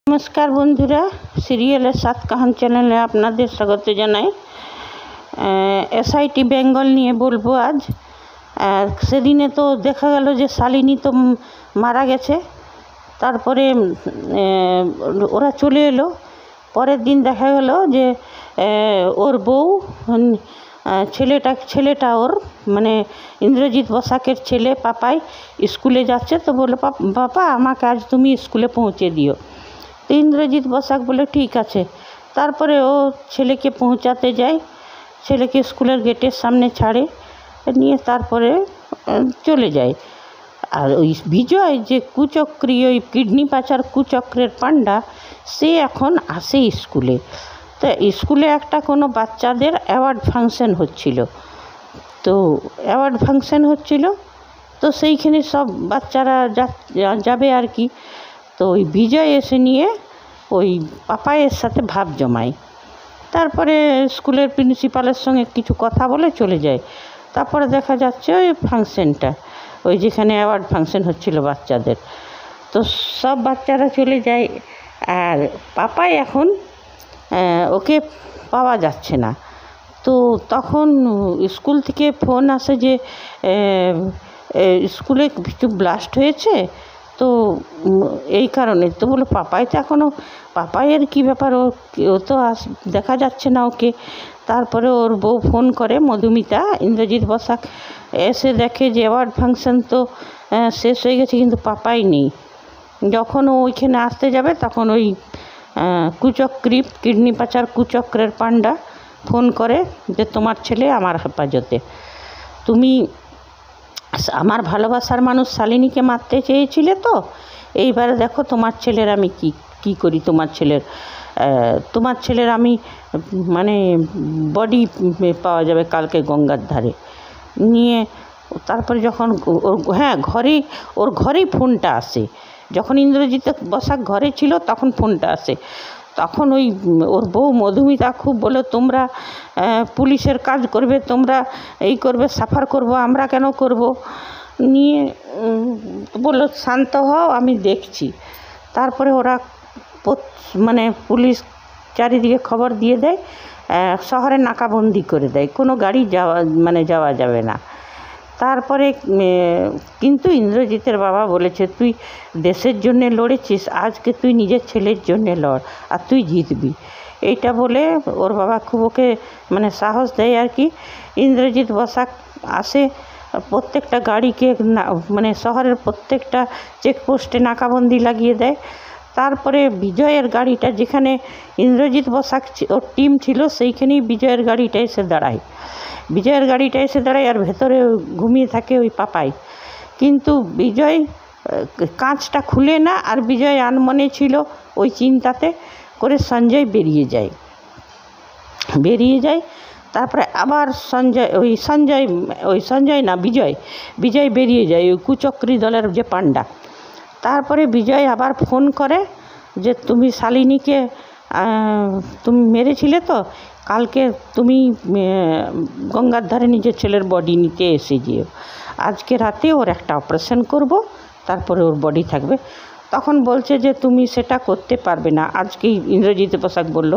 नमस्कार बंधुरा सिरियलर सात कहान चैनले आपनादेर स्वागत जानाई। एसआईटी बेंगल निये बोलबो आज। सेदिने तो देखा गेल जे शालिनी तो मारा गेछे, तारपरे ओरा चले एलो। परेर दिन देखा गेल जे ओर बऊ छेलेटा ओर माने इंद्रजित बसाकेर छेले पापाई स्कूले जाच्छे, तो बोलो पापा आमाके आज तुमी स्कूले पहुँचे दिओ। तो इंद्रजित बसाक बोले ठीक आछे। तारपरे ओ छेलेके पहुँचाते जाए, छेलेके स्कूलेर गेटेर सामने छाड़े, निये तारपरे चले जाए। और ओई विजय जे कुचक्री ओई किडनी पाचार कुचक्रेर पांडा से एखन आसे स्कूले। तो स्कूले एकटा कोनो बाच्चादेर अ্যাওয়ার্ড फांक्शन होच्छिलो, तो अ্যাওয়ার্ড फांक्शन होच्छिलो, तो सेइखाने सब बाच्चारा जाबे आर कि। तो ओई विजय एसे निये ओई पापायेर साथे भाव जमाय। तारपरे स्कूलेर प्रिंसिपालेर संगे किछु कथा बोले चले जाए। तारपरे देखा जाच्छे ओई फांक्शनटा, ओई जेखाने अ্যাওয়ার্ড फांक्शन होच्छिलो बाच्चादेर। तो सब बाच्चारा चले जाए और पापाई एखन ओके पावा जाच्छे ना। तो तखन स्कूल थेके फोन आसे जे स्कूले किछु ब्लास्ट हयेछे, तो এই কারণে। তো বলো পাপাই তো এখনও পাপাইয়ের কী ব্যাপার, ও তো দেখা যাচ্ছে না ওকে। তারপরে ওর বউ ফোন করে মধুমিতা, ইন্দ্রজিৎ বসাক এসে দেখে যে অ্যাওয়ার্ড ফাংশন তো শেষ হয়ে গেছে, কিন্তু পাপাই নেই। যখন ও ওইখানে আসতে যাবে তখন ওই কুচক্রী কিডনি পাচার কুচক্রের পান্ডা ফোন করে যে তোমার ছেলে আমার হেফাজতে, তুমি আমার ভালোবাসার মানুষ শালিনীকে মারতে চেয়েছিলে, তো এইবারে দেখো তোমার ছেলের আমি কি করি। তোমার ছেলের আমি মানে বডি পাওয়া যাবে কালকে গঙ্গার ধারে নিয়ে। তারপরে যখন ওর ঘরেই ফোনটা আসে, যখন ইন্দ্রজিৎ বসাক ঘরে ছিল তখন ফোনটা আসে। তখন ওই ওর বউ মধুমিতা খুব বলে তোমরা পুলিশের কাজ করবে, তোমরা এই করবে, সাফার করব, আমরা কেন করব নিয়ে বললো শান্ত হও আমি দেখছি। তারপরে ওরা মানে পুলিশ চারিদিকে খবর দিয়ে দেয়, শহরে নাকাবন্দি করে দেয়, কোনো গাড়ি যাওয়া যাবে না। তারপরে কিন্তু ইন্দ্রজিতের বাবা বলেছে তুই দেশের জন্য লড়েছিস, আজকে তুই নিজের ছেলের জন্য লড় আর তুই জিতবি। এইটা বলে ওর বাবা খুব ওকে মানে সাহস দেয় আর কি। ইন্দ্রজিৎ বসাক আসে, প্রত্যেকটা গাড়িকে মানে শহরের প্রত্যেকটা চেকপোস্টে নাকাবন্দি লাগিয়ে দেয়। তারপরে বিজয়ের গাড়িটা যেখানে ইন্দ্রজিৎ বসাক ওর টিম ছিল সেইখানেই বিজয়ের গাড়িটা এসে দাঁড়ায়। বিজয়ের গাড়িটা এসে দাঁড়ায় আর ভেতরে ঘুমিয়ে থাকে ওই পাপাই। কিন্তু বিজয় কাঁচটা খুলে না, আর বিজয় আনমনে ছিল ওই চিন্তাতে করে সঞ্জয় বেরিয়ে যায়। তারপরে আবার বিজয় বেরিয়ে যায়, ওই কুচক্রী দলের যে পান্ডা। তারপরে বিজয় আবার ফোন করে যে তুমি শালিনীকে তুমি মেরেছিলে, তো কালকে তুমি গঙ্গার ধারে নিজের ছেলের বডি নিতে এসে যেও, আজকে রাতে ওর একটা অপারেশন করব, তারপরে ওর বডি থাকবে। তখন বলছে যে তুমি সেটা করতে পারবে না। আজকেই ইন্দ্রজিৎ বসাক বলল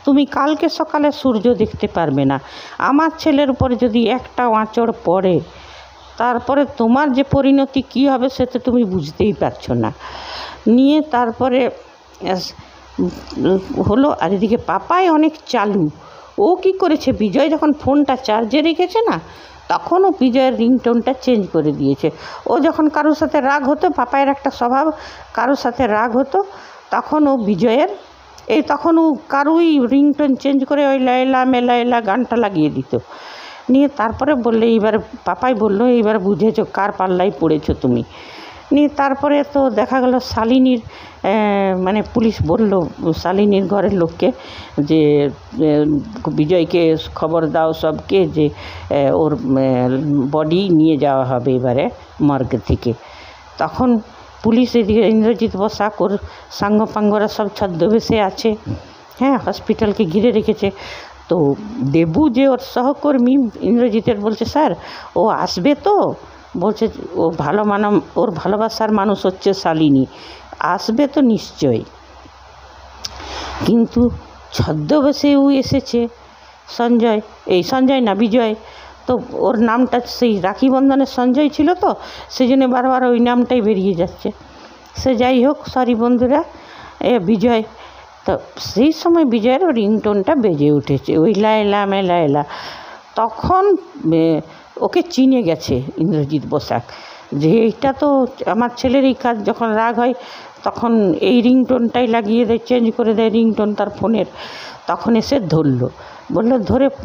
তুমি কালকে সকালে সূর্য দেখতে পারবে না, আমার ছেলের উপরে যদি একটা আঁচড় পড়ে তারপরে তোমার যে পরিণতি কী হবে সেটা তুমি বুঝতেই পারছো না নিয়ে। তারপরে হলো। আর এদিকে পাপাই অনেক চালু, ও কি করেছে, বিজয় যখন ফোনটা চার্জে রেখেছে না তখন ও বিজয়ের রিংটোনটা চেঞ্জ করে দিয়েছে। ও যখন কারোর সাথে রাগ হতো, পাপায়ের একটা স্বভাব, কারোর সাথে রাগ হতো তখন ও বিজয়ের তখন ও কারোই রিংটোন চেঞ্জ করে ওই লায়লা মেলায়লা গানটা লাগিয়ে দিত নিয়ে। তারপরে বললে এইবার পাপাই বললো এইবার বুঝেছো কার পাল্লায় পড়েছো তুমি নিয়ে। তারপরে তো দেখা গেল শালিনীর মানে পুলিশ বলল শালিনীর ঘরের লোককে যে বিজয়কে খবর দাও সবকে যে ওর বডি নিয়ে যাওয়া হবে এবারে মর্গ থেকে। তখন পুলিশ এদিকে ইন্দ্রজিৎ বসাক ওর সাঙ্গপাঙ্গরা সব ছদ্মবেশে আছে, হসপিটালকে ঘিরে রেখেছে। তো দেবু যে ওর সহকর্মী ইন্দ্রজিতের বলছে স্যার ও আসবে, তো বলছে ও ওর ভালোবাসার মানুষ হচ্ছে শালিনী, আসবে তো নিশ্চয়ই। কিন্তু ছদ্মবেশেও এসেছে সঞ্জয়, সঞ্জয় না বিজয়, তো ওর নামটা সেই রাখি বন্ধনের সঞ্জয় ছিল তো, সেই জন্য বারবার ওই নামটাই বেরিয়ে যাচ্ছে। সে যাই হোক, সরি বন্ধুরা, বিজয়। তো সেই সময় বিজয়ের রিংটোনটা বেজে উঠেছে, ওই লায়লা মে লায়লা। তখন ওকে চিনে গেছে ইন্দ্রজিৎ বসাক যে এইটা তো আমার ছেলেরই কাজ। যখন রাগ হয় তখন এই রিংটোনটাই লাগিয়ে দেয়, চেঞ্জ করে দেয় রিংটোন তার ফোনের। তখন এসে ধরলো, বললো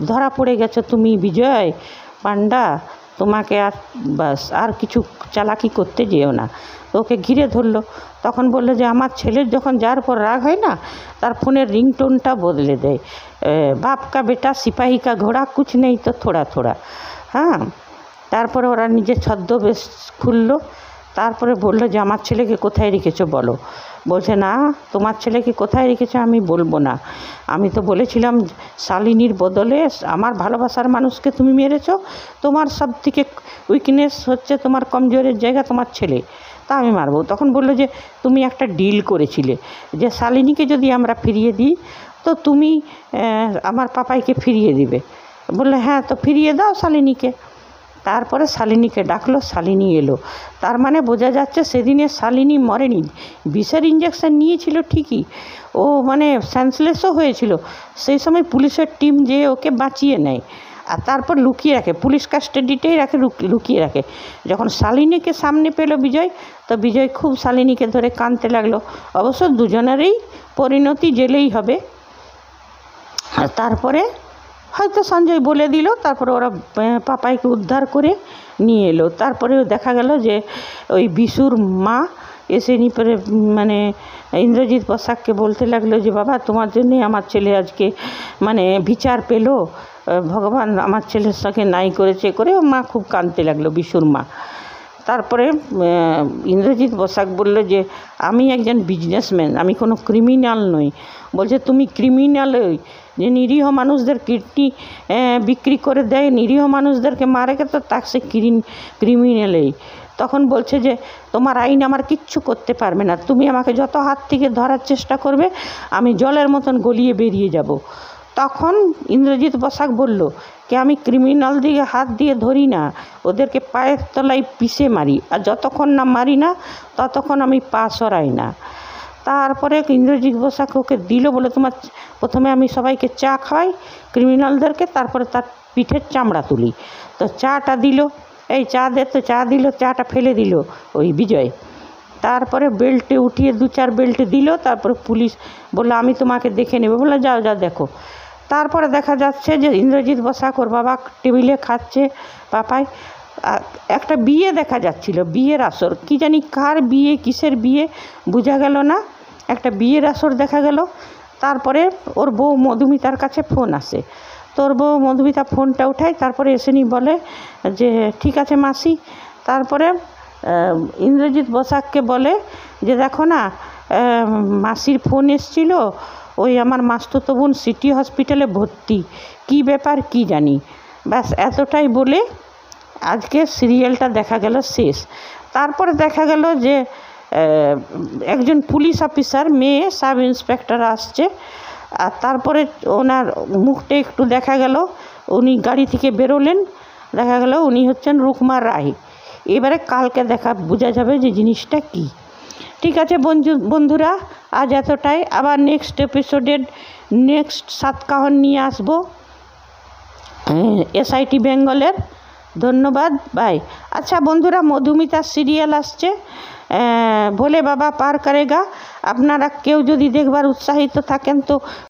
ধরা পড়ে গেছো তুমি বিজয় পান্ডা, তোমাকে আর বাস আর কিছু চালাকি করতে যেও না। ওকে ঘিরে ধরলো। তখন বললো যে আমার ছেলের যখন যার পর রাগ হয় না, তার ফোনের রিংটোনটা বদলে দেয়, বাপ কা বেটা সিপাহী কা ঘোড়া কুছ নেই তো থোড়া থোড়া। হ্যাঁ, তারপরে ওরা নিজের ছদ্মবেশ খুললো। তারপরে বললো যে আমার ছেলেকে কোথায় রেখেছো বলো। বলছে না, তোমার ছেলেকে কোথায় রেখেছো আমি বলবো না, আমি তো বলেছিলাম শালিনীর বদলে আমার ভালোবাসার মানুষকে তুমি মেরেছো, তোমার সব থেকে উইকনেস হচ্ছে, তোমার কমজোরের জায়গা তোমার ছেলে, তা আমি মারবো। তখন বললো যে তুমি একটা ডিল করেছিলে যে শালিনীকে যদি আমরা ফিরিয়ে দিই তো তুমি আমার পাপাইকে ফিরিয়ে দিবে। বললে হ্যাঁ, তো ফিরিয়ে দাও শালিনীকে। তারপরে শালিনীকে ডাকলো, শালিনী এলো। তার মানে বোঝা যাচ্ছে সেদিনে শালিনী মরেনি, বিষের ইঞ্জেকশন নিয়েছিল ঠিকই, ও মানে সেন্সলেসও হয়েছিল। সেই সময় পুলিশের টিম যে ওকে বাঁচিয়ে নেয় আর তারপর লুকিয়ে রাখে, পুলিশ কাস্টাডিতেই রাখে, লুকিয়ে রাখে। যখন শালিনীকে সামনে পেল বিজয়, তো বিজয় খুব শালিনীকে ধরে কাঁদতে লাগলো। অবশ্য দুজনেরই পরিণতি জেলেই হবে। আর তারপরে হয়তো সঞ্জয় বলে দিল, তারপরে ওরা পাপাইকে উদ্ধার করে নিয়ে এলো। তারপরে দেখা গেল যে ওই বিশুর মা এসে পরে মানে ইন্দ্রজিৎ বসাককে বলতে লাগলো যে বাবা তোমার জন্যই আমার ছেলে আজকে মানে বিচার পেল, ভগবান আমার ছেলের সঙ্গে নাই করেছে করে। ও মা খুব কাঁদতে লাগলো, বিশুর মা। তারপরে ইন্দ্রজিৎ বসাক বলল যে আমি একজন বিজনেসম্যান, আমি কোনো ক্রিমিনাল নই। বলছে তুমি ক্রিমিনাল, যে নিরীহ মানুষদের কিডনি বিক্রি করে দেয়, নিরীহ মানুষদেরকে মারে তো তাকে ক্রিমিনালেই। তখন বলছে যে তোমার আইন আমার কিচ্ছু করতে পারবে না, তুমি আমাকে যত হাত থেকে ধরার চেষ্টা করবে আমি জলের মতন গলিয়ে বেরিয়ে যাব। তখন ইন্দ্রজিৎ বসাক বলল কি আমি ক্রিমিনাল দিকে হাত দিয়ে ধরি না, ওদেরকে পায়ের তলায় পিষে মারি, আর যতক্ষণ না মারি না ততক্ষণ আমি পা সরাই না। তারপরে ইন্দ্রজিৎ বসাক ওকে দিল, বলে তোমার প্রথমে আমি সবাইকে চা খাওয়াই ক্রিমিনালদেরকে, তারপরে তার পিঠের চামড়া তুলি। তো চাটা দিল, এই চা দে, তো চা দিল, চাটা ফেলে দিল ওই বিজয়। তারপরে বেল্টে উঠিয়ে 2-4 বেল্ট দিল। তারপরে পুলিশ বললো আমি তোমাকে দেখে নেবে, বললো যাও যাও দেখো। তারপরে দেখা যাচ্ছে যে ইন্দ্রজিৎ বসাক ওর বাবা টেবিলে খাচ্ছে, পাপাই একটা বিয়ে দেখা যাচ্ছিল, বিয়ের আসর, কি জানি কার বিয়ে কিসের বিয়ে বোঝা গেল না, একটা বিয়ের আসর দেখা গেল। তারপরে ওর বউ মধুমিতার কাছে ফোন আসে, তোর বউ মধুমিতা ফোনটা উঠায়, তারপরে এসেনি বলে যে ঠিক আছে মাসি। তারপরে ইন্দ্রজিৎ বসাককে বলে যে দেখো না মাসির ফোন এসেছিল, ওই আমার মাস্তুতো বোন সিটি হসপিটালে ভর্তি, কি ব্যাপার কি জানি। ব্যাস এতটাই বলে আজকে সিরিয়ালটা দেখা গেল শেষ। তারপরে দেখা গেল যে একজন পুলিশ অফিসার মেয়ে সাব ইন্সপেক্টর আসছে, আর তারপরে ওনার মুখটা একটু দেখা গেল, উনি গাড়ি থেকে বেরোলেন, দেখা গেল উনি হচ্ছেন রুকমা রায়। এবারে কালকে বোঝা যাবে যে জিনিসটা কি। ঠিক আছে বন্ধুরা, আজ এতটাই। আবার নেক্সট এপিসোডের নেক্সট সাতকাহন নিয়ে আসবো এসআইটি বেঙ্গলের। ধন্যবাদ, বাই। আচ্ছা বন্ধুরা, মধুমিতা সিরিয়াল আসছে, ভোলে বাবা পার করেগা। আপনারা কেউ যদি দেখবার উৎসাহিত থাকেন তো